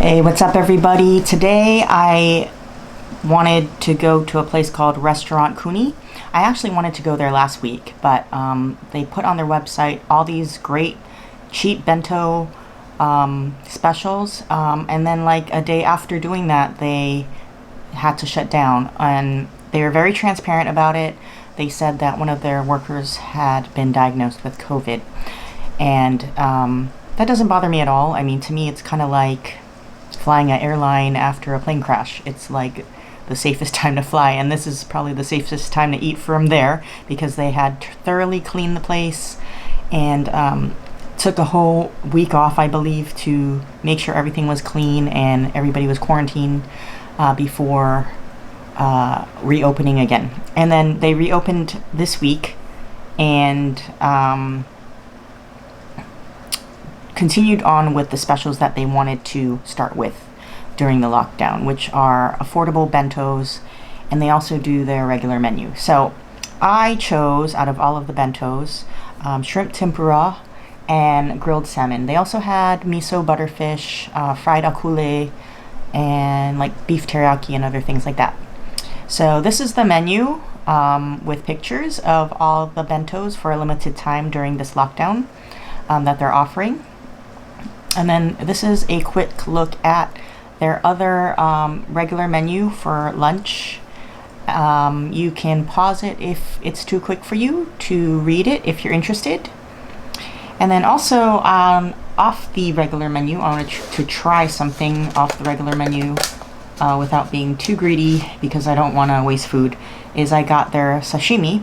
Hey, what's up everybody? Today I wanted to go to a place called Restaurant Kuni. I actually wanted to go there last week, but they put on their website all these great cheap bento specials, and then like a day after doing that they had to shut down, and they were very transparent about it. They said that one of their workers had been diagnosed with COVID, and that doesn't bother me at all. I mean, to me it's kind of like flying an airline after a plane crash. It's like the safest time to fly, and this is probably the safest time to eat from there because they had thoroughly cleaned the place and took a whole week off, I believe, to make sure everything was clean and everybody was quarantined before reopening again. And then they reopened this week and continued on with the specials that they wanted to start with during the lockdown, which are affordable bentos, and they also do their regular menu. So I chose, out of all of the bentos, shrimp tempura and grilled salmon. They also had miso butterfish, fried akule, and like beef teriyaki and other things like that. So this is the menu with pictures of all the bentos for a limited time during this lockdown that they're offering. And then this is a quick look at their other regular menu for lunch. You can pause it if it's too quick for you to read it if you're interested. And then also off the regular menu, I wanted to try something off the regular menu without being too greedy because I don't want to waste food, is I got their sashimi,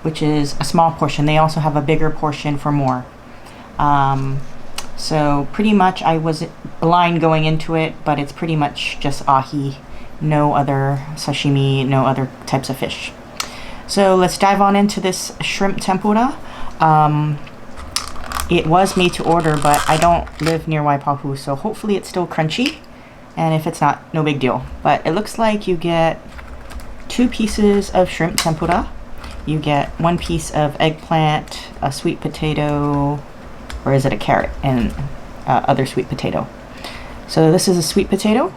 which is a small portion. They also have a bigger portion for more. So pretty much I was blind going into it, but it's pretty much just ahi, no other sashimi, no other types of fish. So let's dive on into this shrimp tempura. It was made to order, but I don't live near Waipahu, so hopefully it's still crunchy, and if it's not, no big deal. But it looks like you get 2 pieces of shrimp tempura, you get 1 piece of eggplant, a sweet potato, or is it a carrot, and other sweet potato. So this is a sweet potato.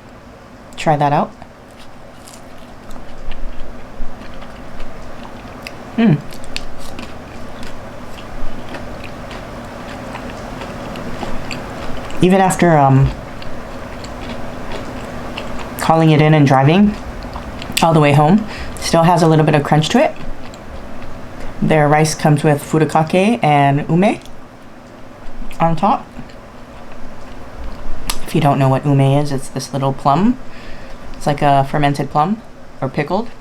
Try that out. Even after calling it in and driving all the way home, still has a little bit of crunch to it. Their rice comes with furikake and ume on top. If you don't know what ume is, it's this little plum. It's like a fermented plum, or pickled.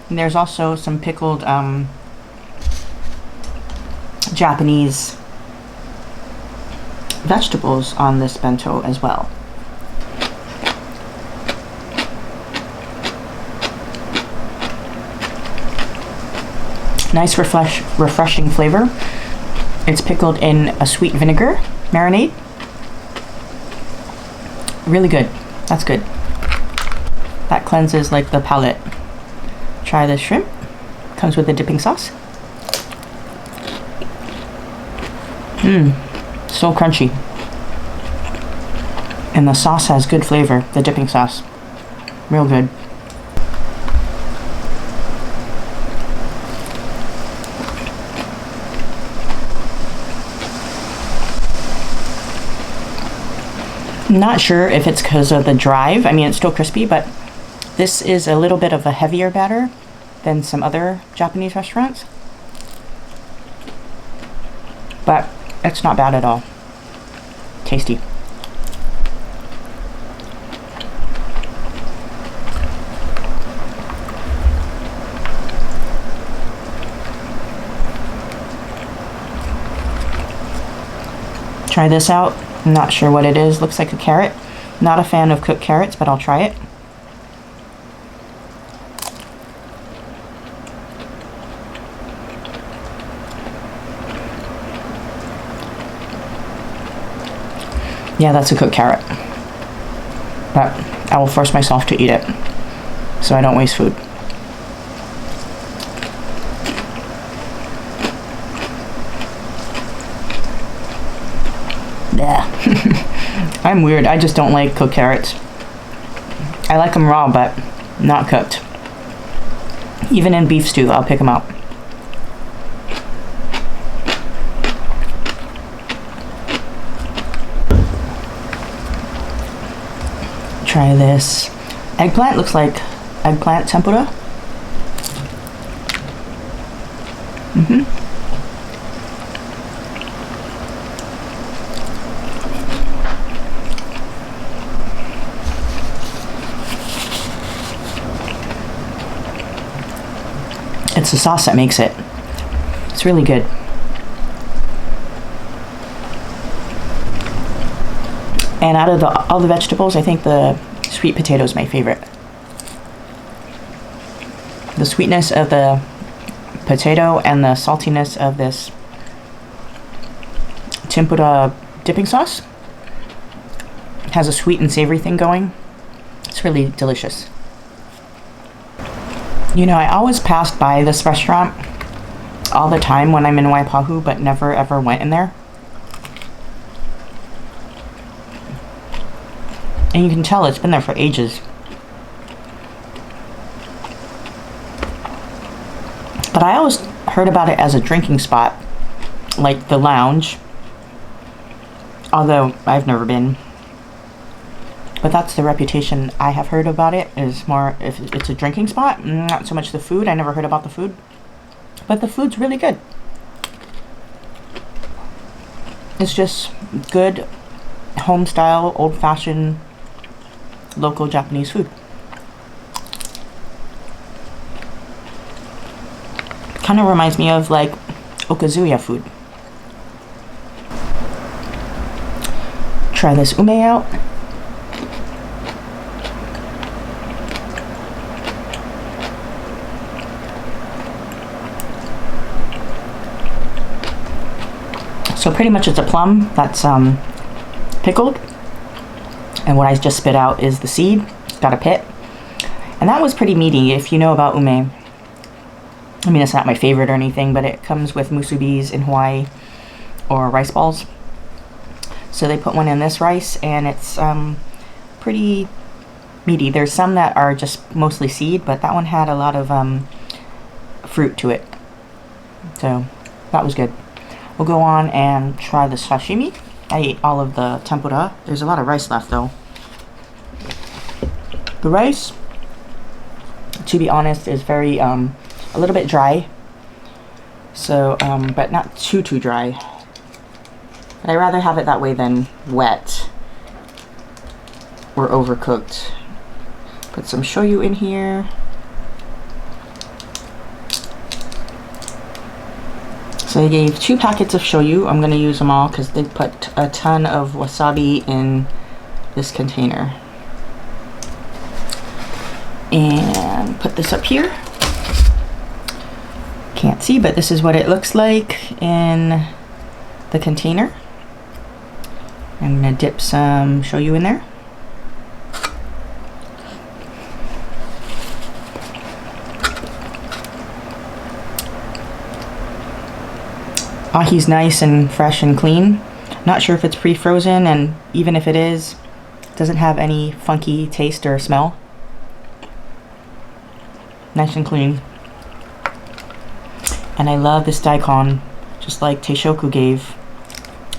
And there's also some pickled Japanese vegetables on this bento as well. Nice refreshing flavor. It's pickled in a sweet vinegar marinade. Really good. That's good. That cleanses like the palate. Try this shrimp. Comes with a dipping sauce. So crunchy. And the sauce has good flavor, the dipping sauce. Real good. Not sure if it's because of the drive. I mean, it's still crispy, but this is a little bit of a heavier batter than some other Japanese restaurants. But it's not bad at all. Tasty. Try this out. I'm not sure what it is. Looks like a carrot. Not a fan of cooked carrots, but I'll try it. Yeah, that's a cooked carrot. But I will force myself to eat it so I don't waste food. Yeah. I'm weird. I just don't like cooked carrots. I like them raw, but not cooked. Even in beef stew, I'll pick them out. Try this. Eggplant looks like eggplant tempura. It's the sauce that makes it. It's really good. And out of all the vegetables, I think the sweet potato is my favorite. The sweetness of the potato and the saltiness of this tempura dipping sauce has a sweet and savory thing going. It's really delicious. You know, I always passed by this restaurant all the time when I'm in Waipahu, but never ever went in there. And you can tell it's been there for ages. But I always heard about it as a drinking spot, like the lounge, although I've never been. But that's the reputation I have heard about it, is more if it's a drinking spot, not so much the food. I never heard about the food, but the food's really good. It's just good, home style, old fashioned, local Japanese food. Kind of reminds me of like Okazuya food. Try this ume out. So pretty much it's a plum that's pickled, and what I just spit out is the seed. It's got a pit, and that was pretty meaty. If you know about ume, I mean, it's not my favorite or anything, but it comes with musubis in Hawaii or rice balls. So they put one in this rice, and it's pretty meaty. There's some that are just mostly seed, but that one had a lot of fruit to it. So that was good. We'll go on and try the sashimi. I ate all of the tempura. There's a lot of rice left though. The rice, to be honest, is very a little bit dry. So, but not too dry. But I'd rather have it that way than wet or overcooked. Put some shoyu in here. So they gave 2 packets of shoyu. I'm going to use them all because they put a ton of wasabi in this container. And put this up here. Can't see, but this is what it looks like in the container. I'm going to dip some shoyu in there. Ahi's nice and fresh and clean. Not sure if it's pre-frozen, and even if it is, it doesn't have any funky taste or smell. Nice and clean. And I love this daikon, just like Teishoku gave.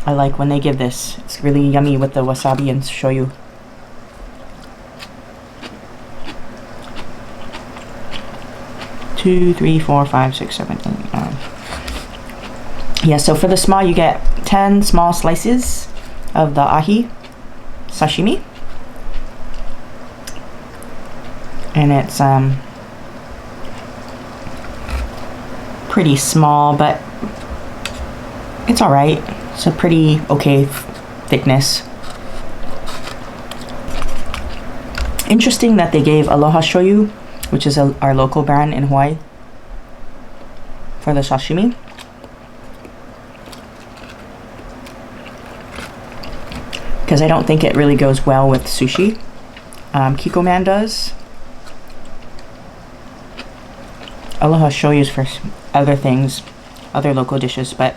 I like when they give this. It's really yummy with the wasabi and shoyu. Two, three, four, five, six, seven, eight, nine. Yeah, so for the small, you get 10 small slices of the ahi sashimi. And it's pretty small, but it's alright. It's a pretty okay thickness. Interesting that they gave Aloha Shoyu, which is our local brand in Hawaii, for the sashimi. Because I don't think it really goes well with sushi. Kikoman does. Aloha Shoyu's for other things, other local dishes, but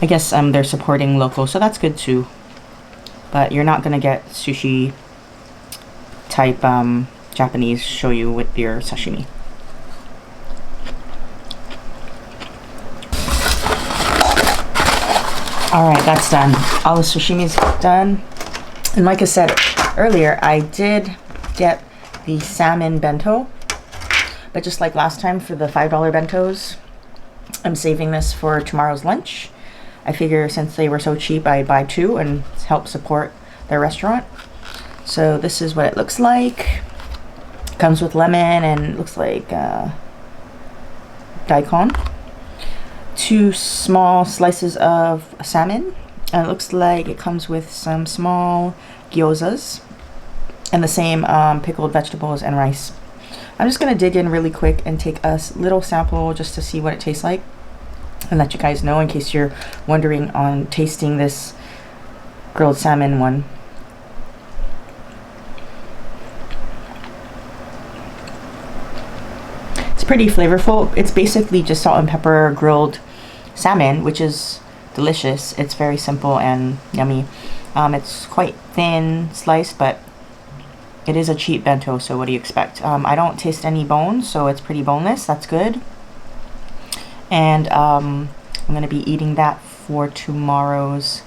I guess they're supporting local, so that's good too. but you're not gonna get sushi type Japanese shoyu with your sashimi. Alright, that's done. All the sashimi's done. And like I said earlier, I did get the salmon bento. But just like last time for the $5 bentos, I'm saving this for tomorrow's lunch. I figure since they were so cheap, I'd buy 2 and help support their restaurant. So this is what it looks like. Comes with lemon and looks like daikon. 2 small slices of salmon. And it looks like it comes with some small gyozas and the same pickled vegetables and rice. I'm just going to dig in really quick and take a little sample just to see what it tastes like and let you guys know in case you're wondering on tasting this grilled salmon one. It's pretty flavorful. It's basically just salt and pepper grilled salmon, which is delicious. It's very simple and yummy. It's quite thin sliced, but it is a cheap bento, so what do you expect? I don't taste any bones, so it's pretty boneless. That's good. And I'm going to be eating that for tomorrow's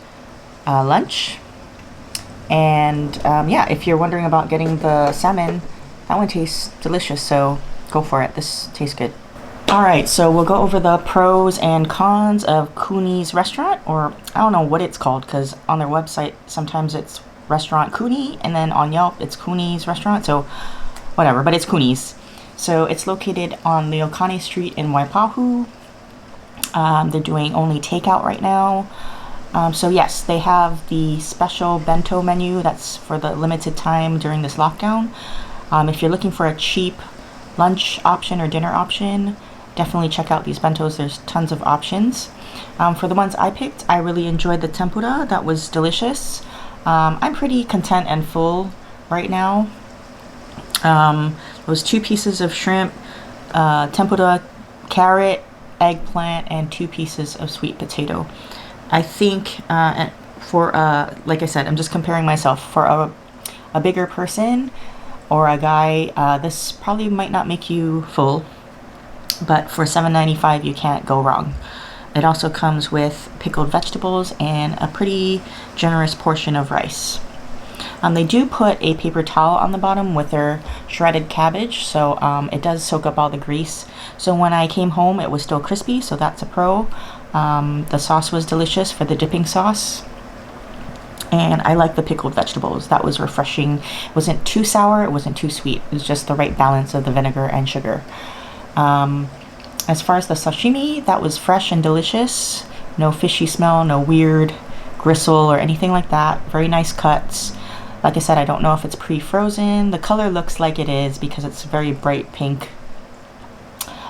lunch. And yeah, if you're wondering about getting the salmon, that one tastes delicious, so go for it. This tastes good. Alright, so we'll go over the pros and cons of Kuni's Restaurant, or I don't know what it's called, because on their website sometimes it's Restaurant Kuni, and then on Yelp it's Kuni's Restaurant, so whatever, but it's Kuni's. So it's located on Leokane Street in Waipahu. They're doing only takeout right now. So yes, they have the special bento menu that's for the limited time during this lockdown. If you're looking for a cheap lunch option or dinner option, definitely check out these bentos. There's tons of options. For the ones I picked, I really enjoyed the tempura. That was delicious. I'm pretty content and full right now. It was 2 pieces of shrimp, tempura, carrot, eggplant, and 2 pieces of sweet potato. I think for like I said, I'm just comparing myself. For a bigger person or a guy, this probably might not make you full, but for $7.95 you can't go wrong. It also comes with pickled vegetables and a pretty generous portion of rice. They do put a paper towel on the bottom with their shredded cabbage, so it does soak up all the grease. So when I came home, it was still crispy, so that's a pro. The sauce was delicious for the dipping sauce. And I like the pickled vegetables. That was refreshing. It wasn't too sour, it wasn't too sweet. It was just the right balance of the vinegar and sugar. As far as the sashimi, that was fresh and delicious. No fishy smell, no weird gristle or anything like that. Very nice cuts. Like I said, I don't know if it's pre-frozen. The color looks like it is because it's very bright pink.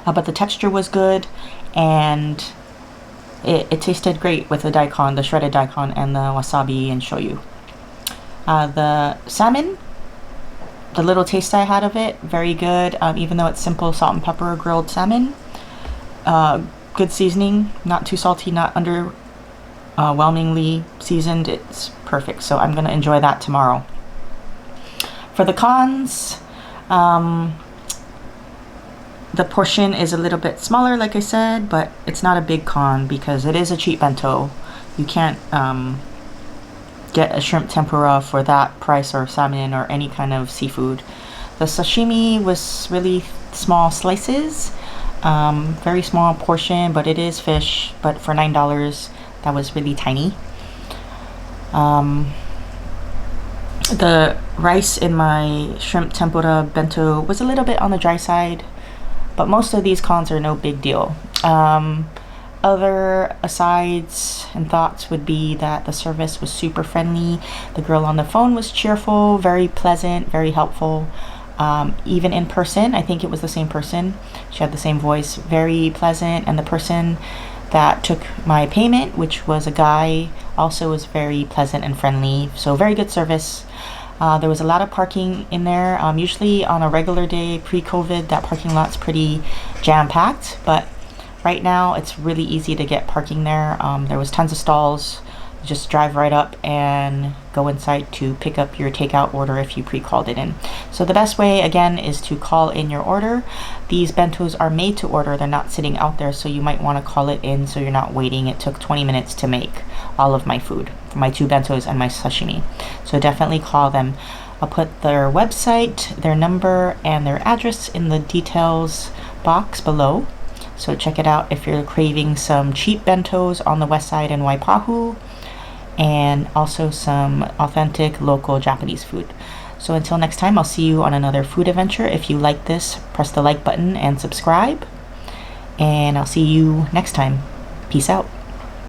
But the texture was good, and it tasted great with the daikon, the shredded daikon, and the wasabi and shoyu. The salmon, the little taste I had of it, very good. Even though it's simple salt and pepper grilled salmon. Good seasoning, not too salty, not underwhelmingly seasoned. It's perfect, so I'm going to enjoy that tomorrow. For the cons, the portion is a little bit smaller, like I said, but it's not a big con because it is a cheap bento. You can't get a shrimp tempura for that price, or salmon, or any kind of seafood. The sashimi was really small slices, very small portion, but it is fish. But for $9, that was really tiny. The rice in my shrimp tempura bento was a little bit on the dry side, but most of these cons are no big deal. Other asides and thoughts would be that the service was super friendly. The girl on the phone was cheerful, very pleasant, very helpful. Even in person, I think it was the same person. She had the same voice, very pleasant. And the person that took my payment, which was a guy, also was very pleasant and friendly. So very good service. There was a lot of parking in there. Usually on a regular day pre-COVID, that parking lot's pretty jam-packed, but right now it's really easy to get parking there. There was tons of stalls, Just drive right up and go inside to pick up your takeout order if you pre-called it in. So the best way, again, is to call in your order. These bentos are made to order. They're not sitting out there, so you might want to call it in so you're not waiting. It took 20 minutes to make all of my food, for my 2 bentos and my sashimi. So definitely call them. I'll put their website, their number, and their address in the details box below. So check it out if you're craving some cheap bentos on the west side in Waipahu, and also some authentic local Japanese food. So until next time, I'll see you on another food adventure. If you like this, press the like button and subscribe, and I'll see you next time. Peace out.